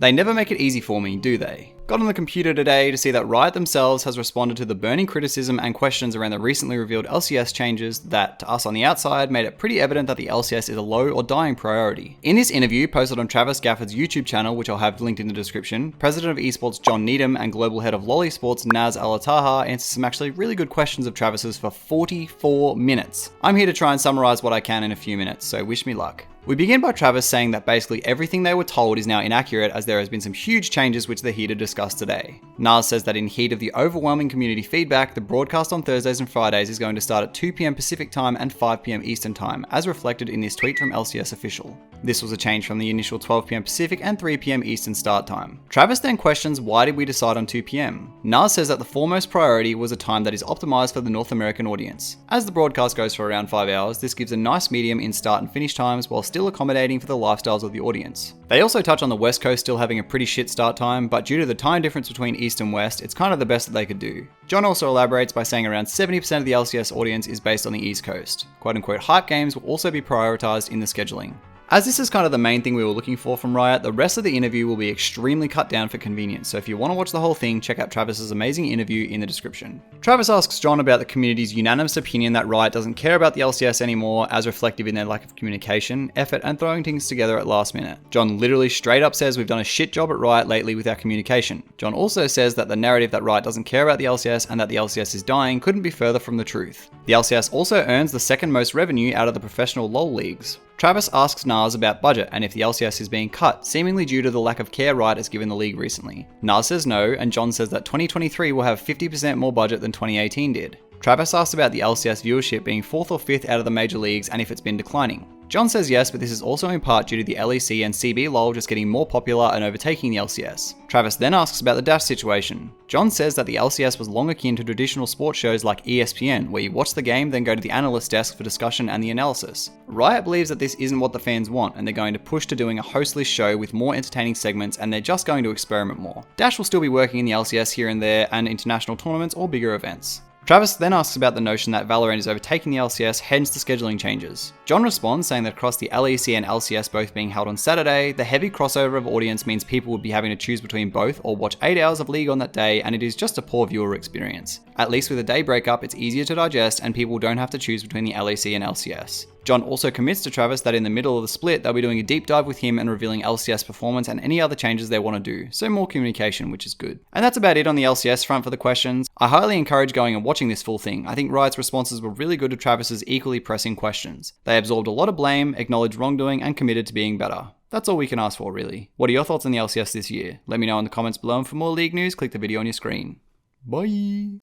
They never make it easy for me, do they? Got on the computer today to see that Riot themselves has responded to the burning criticism and questions around the recently revealed LCS changes that, to us on the outside, made it pretty evident that the LCS is a low or dying priority. In this interview, posted on Travis Gafford's YouTube channel, which I'll have linked in the description, President of Esports John Needham and Global Head of lolesports Naz Alataha answer some actually really good questions of Travis's for 44 minutes. I'm here to try and summarize what I can in a few minutes, so wish me luck. We begin by Travis saying that basically everything they were told is now inaccurate, as there has been some huge changes which they're here to discuss today. Naz says that in heat of the overwhelming community feedback, the broadcast on Thursdays and Fridays is going to start at 2 PM Pacific time and 5 PM Eastern time, as reflected in this tweet from LCS official. This was a change from the initial 12 PM Pacific and 3 PM Eastern start time. Travis then questions why did we decide on 2 PM? Naz says that the foremost priority was a time that is optimized for the North American audience. As the broadcast goes for around 5 hours, this gives a nice medium in start and finish times while still accommodating for the lifestyles of the audience. They also touch on the West Coast still having a pretty shit start time, but due to the time difference between East and West, it's kind of the best that they could do. John also elaborates by saying around 70% of the LCS audience is based on the East Coast. Quote unquote hype games will also be prioritized in the scheduling. As this is kind of the main thing we were looking for from Riot, the rest of the interview will be extremely cut down for convenience, so if you want to watch the whole thing, check out Travis's amazing interview in the description. Travis asks John about the community's unanimous opinion that Riot doesn't care about the LCS anymore, as reflective in their lack of communication, effort, and throwing things together at last minute. John literally straight up says we've done a shit job at Riot lately with our communication. John also says that the narrative that Riot doesn't care about the LCS and that the LCS is dying couldn't be further from the truth. The LCS also earns the second most revenue out of the professional LoL leagues. Travis asks Naz about budget and if the LCS is being cut, seemingly due to the lack of care Riot has given the league recently. Naz says no, and John says that 2023 will have 50% more budget than 2018 did. Travis asks about the LCS viewership being 4th or 5th out of the major leagues and if it's been declining. John says yes, but this is also in part due to the LEC and CB LoL just getting more popular and overtaking the LCS. Travis then asks about the Dash situation. John says that the LCS was long akin to traditional sports shows like ESPN, where you watch the game, then go to the analyst desk for discussion and the analysis. Riot believes that this isn't what the fans want, and they're going to push to doing a hostless show with more entertaining segments, and they're just going to experiment more. Dash will still be working in the LCS here and there, and international tournaments or bigger events. Travis then asks about the notion that Valorant is overtaking the LCS, hence the scheduling changes. John responds saying that across the LEC and LCS both being held on Saturday, the heavy crossover of audience means people would be having to choose between both or watch 8 hours of League on that day, and it is just a poor viewer experience. At least with a day breakup, it's easier to digest and people don't have to choose between the LEC and LCS. John also commits to Travis that in the middle of the split, they'll be doing a deep dive with him and revealing LCS performance and any other changes they want to do, so more communication, which is good. And that's about it on the LCS front for the questions. I highly encourage going and watching this full thing. I think Riot's responses were really good to Travis's equally pressing questions. They absorbed a lot of blame, acknowledged wrongdoing, and committed to being better. That's all we can ask for, really. What are your thoughts on the LCS this year? Let me know in the comments below, and for more league news, click the video on your screen. Bye!